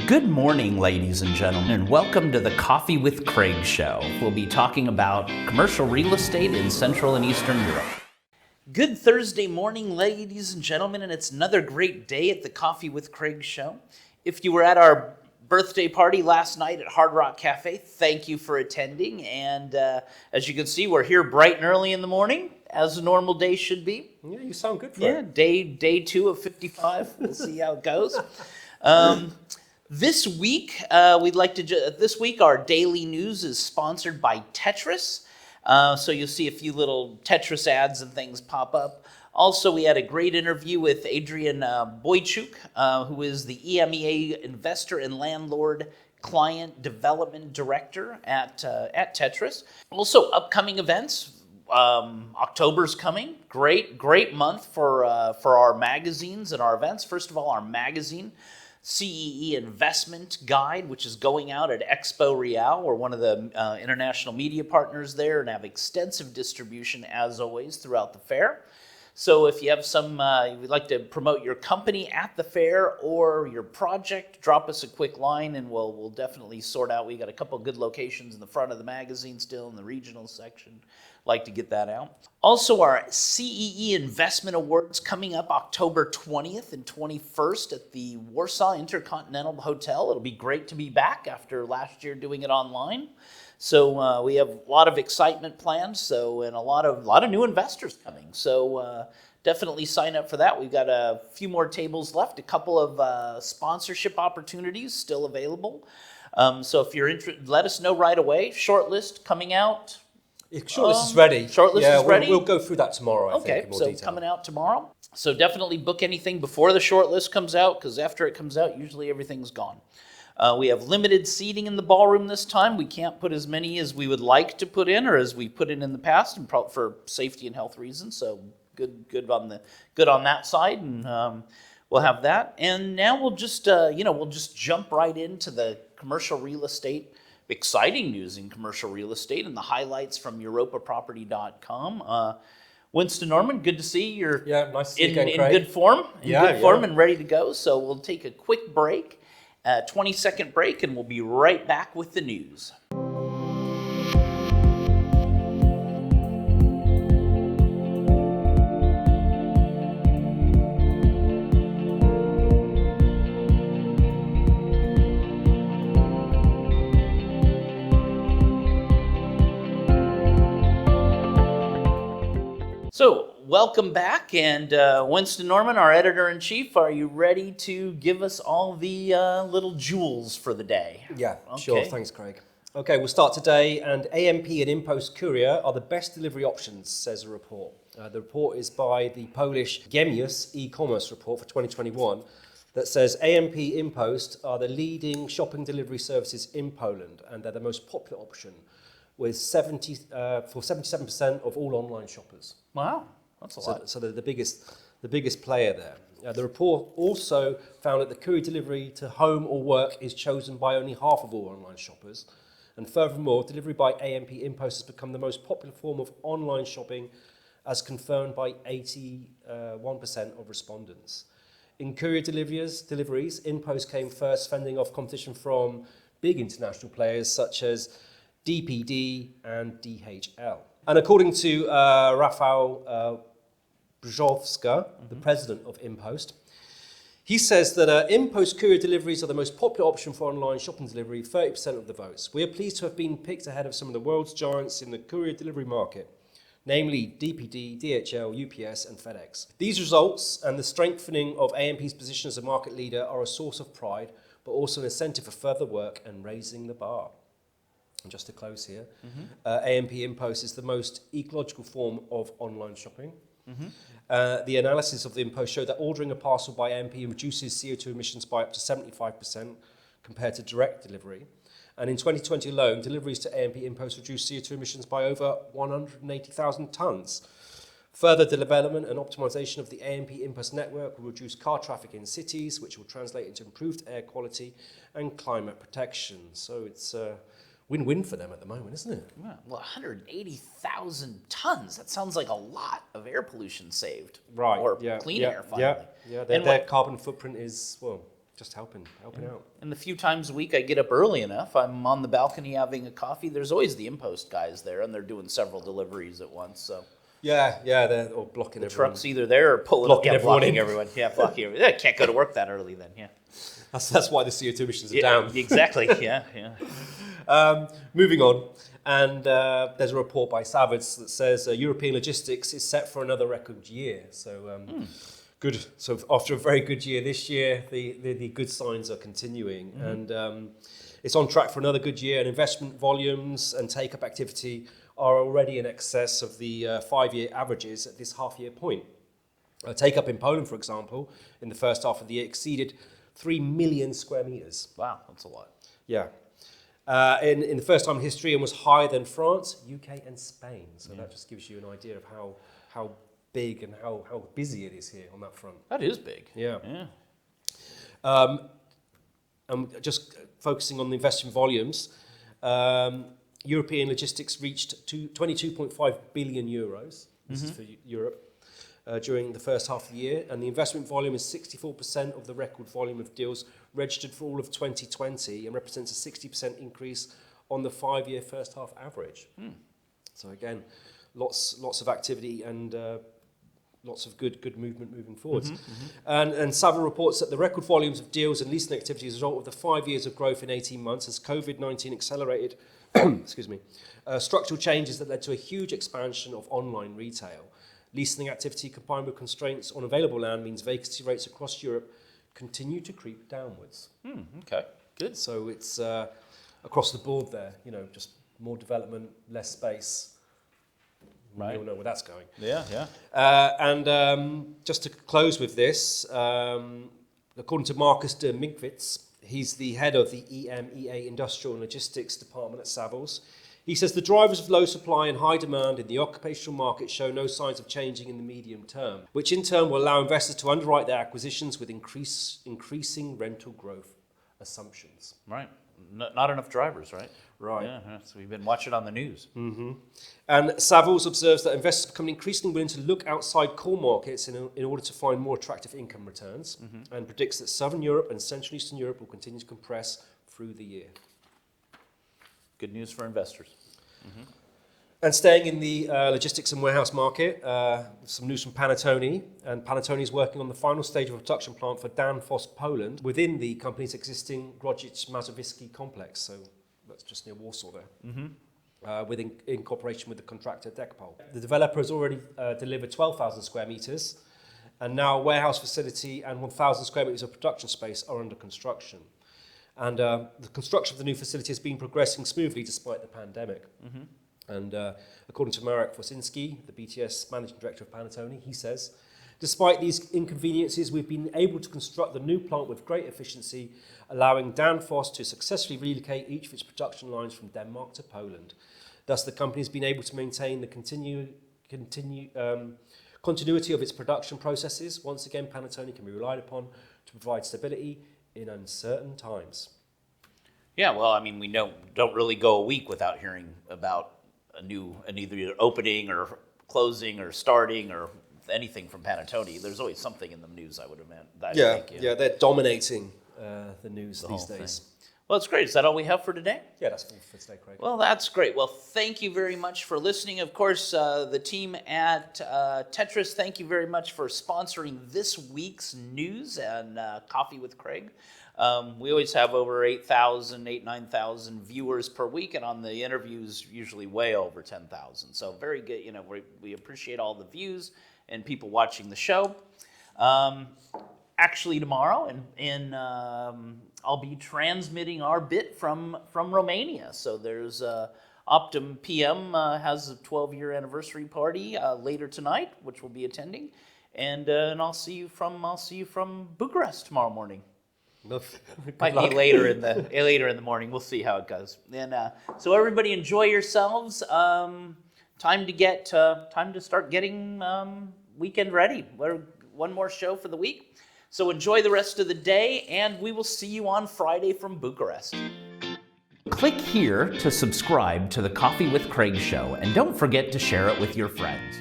Good morning, ladies and gentlemen, and welcome to the Coffee with Craig show. We'll be talking about commercial real estate in Central and Eastern Europe. Good Thursday morning, ladies and gentlemen, and it's another great day at the Coffee with Craig show. If you were at our birthday party last night at Hard Rock Cafe, thank you for attending. And as you can see, we're here bright and early in the morning, as a normal day should be. Yeah, you sound good for it. Day 2 of 55. We'll see how it goes. This week, this week our daily news is sponsored by Tetris. So you'll see a few little Tetris ads and things pop up. Also, we had a great interview with Adrian Boychuk, who is the EMEA Investor and Landlord Client Development Director at Tetris. Also, upcoming events. October's coming. Great month for our magazines and our events. First of all, our magazine, CEE Investment Guide, which is going out at EXPO Real. We're one of the international media partners there and have extensive distribution, as always, throughout the fair. So if you have you'd like to promote your company at the fair or your project, drop us a quick line and we'll definitely sort out. We got a couple good locations in the front of the magazine still in the regional section. Like to get that out. Also, our CEE Investment Awards coming up October 20th and 21st at the Warsaw InterContinental Hotel. It'll be great to be back after last year doing it online. So we have a lot of excitement planned. And a lot of new investors coming. So definitely sign up for that. We've got a few more tables left. A couple of sponsorship opportunities still available. So if you're interested, let us know right away. Shortlist coming out. Shortlist is ready. Shortlist is ready? We'll go through that tomorrow, I think, in more detail. Coming out tomorrow. So definitely book anything before the shortlist comes out, because after it comes out, usually everything's gone. We have limited seating in the ballroom this time. We can't put as many as we would like to put in or as we put in the past, and for safety and health reasons. So good on that side, and we'll have that. And now we'll just jump right into the commercial real estate. Exciting news in commercial real estate and the highlights from EuropaProperty.com. Winston Norman, good to see you. Nice to see you again, Craig. In good form, and ready to go. So we'll take a quick break, 20-second break, and we'll be right back with the news. So, welcome back, and Winston Norman, our editor-in-chief, are you ready to give us all the little jewels for the day? Yeah, okay. Sure. Thanks, Craig. Okay, we'll start today, and AMP and InPost Courier are the best delivery options, says a report. The report is by the Polish Gemius e-commerce report for 2021 that says AMP InPost are the leading shopping delivery services in Poland, and they're the most popular option, with 77% of all online shoppers. Wow, that's a lot. So they're the biggest player there. The report also found that the courier delivery to home or work is chosen by only half of all online shoppers. And furthermore, delivery by AMP InPost has become the most popular form of online shopping, as confirmed by 81% of respondents. In courier deliveries, InPost came first, fending off competition from big international players such as DPD and DHL. And according to Rafał Brzozowska, the president of InPost, he says that InPost courier deliveries are the most popular option for online shopping delivery, 30% of the votes. We are pleased to have been picked ahead of some of the world's giants in the courier delivery market, namely DPD, DHL, UPS and FedEx. These results and the strengthening of AMP's position as a market leader are a source of pride, but also an incentive for further work and raising the bar. And just to close here, AMP InPost is the most ecological form of online shopping. The analysis of the InPost showed that ordering a parcel by AMP reduces CO2 emissions by up to 75% compared to direct delivery. And in 2020 alone, deliveries to AMP InPost reduced CO2 emissions by over 180,000 tonnes. Further development and optimization of the AMP InPost network will reduce car traffic in cities, which will translate into improved air quality and climate protection. So it's win-win for them at the moment, isn't it? Yeah, well, 180,000 tons. That sounds like a lot of air pollution saved. Right. Or clean air, finally. Yeah. Their carbon footprint is, well, just helping out. And the few times a week I get up early enough, I'm on the balcony having a coffee. There's always the InPost guys there, and they're doing several deliveries at once. So Yeah, they're all blocking the everyone. truck's either there or pulling Blocking up, everyone blocking in. everyone. Yeah, blocking everyone. I can't go to work that early then. Yeah, That's why the CO2 emissions are down. Exactly. Yeah. Moving on, and there's a report by Savids that says European logistics is set for another record year. So good. So after a very good year this year, the good signs are continuing, and it's on track for another good year. And investment volumes and take-up activity are already in excess of the 5-year averages at this half-year point. Take-up in Poland, for example, in the first half of the year exceeded 3 million square meters. Wow, that's a lot. Yeah. In the first time in history, and was higher than France, UK, and Spain. So that just gives you an idea of how big and how busy it is here on that front. That is big. Yeah. Yeah. Just focusing on the investment volumes, European logistics reached 22.5 billion euros. This is for Europe. During the first half of the year, and the investment volume is 64% of the record volume of deals registered for all of 2020 and represents a 60% increase on the 5-year first half average. So again, lots of activity and lots of good movement moving forwards. And Savile reports that the record volumes of deals and leasing activity is a result of the 5 years of growth in 18 months as COVID-19 accelerated structural changes that led to a huge expansion of online retail. Leasing activity combined with constraints on available land means vacancy rates across Europe continue to creep downwards. Okay, good. So it's across the board there, just more development, less space. Right. We all know where that's going. Yeah. And just to close with this, according to Marcus de Minkwitz, he's the head of the EMEA Industrial and Logistics Department at Savills. He says the drivers of low supply and high demand in the occupational market show no signs of changing in the medium term, which in turn will allow investors to underwrite their acquisitions with increasing rental growth assumptions. Right. Not enough drivers, right? Right. Yeah, so we've been watching on the news. And Savills observes that investors become increasingly willing to look outside core markets in order to find more attractive income returns, and predicts that Southern Europe and Central Eastern Europe will continue to compress through the year. Good news for investors. And staying in the logistics and warehouse market, some news from Panattoni. And Panattoni is working on the final stage of a production plant for Danfoss, Poland, within the company's existing Grodzic Mazowiecki complex. So that's just near Warsaw there. In cooperation with the contractor Dekpol. The developer has already delivered 12,000 square meters, and now a warehouse facility and 1,000 square meters of production space are under construction. And the construction of the new facility has been progressing smoothly despite the pandemic. And according to Marek Wosinski, the BTS managing director of Panattoni, he says, despite these inconveniences, we've been able to construct the new plant with great efficiency, allowing Danfoss to successfully relocate each of its production lines from Denmark to Poland. Thus, the company has been able to maintain the continuity of its production processes. Once again, Panattoni can be relied upon to provide stability in uncertain times. Yeah, well, I mean, we don't really go a week without hearing about an either opening or closing or starting or anything from Panattoni. There's always something in the news, I would imagine. Yeah, they're dominating the news these days. Well, that's great. Is that all we have for today? Yeah, that's all for today, Craig. Well, that's great. Well, thank you very much for listening. Of course, the team at Tetris, thank you very much for sponsoring this week's news and Coffee with Craig. We always have over 9,000 viewers per week, and on the interviews, usually way over 10,000. So very good. We appreciate all the views and people watching the show. Actually, tomorrow, I'll be transmitting our bit from Romania. So there's Optum PM has a 12-year anniversary party later tonight, which we'll be attending, and I'll see you from Bucharest tomorrow morning. Might be later in the morning. We'll see how it goes. And so everybody enjoy yourselves. Time to start getting weekend ready. One more show for the week. So enjoy the rest of the day, and we will see you on Friday from Bucharest. Click here to subscribe to the Coffee with Craig show, and don't forget to share it with your friends.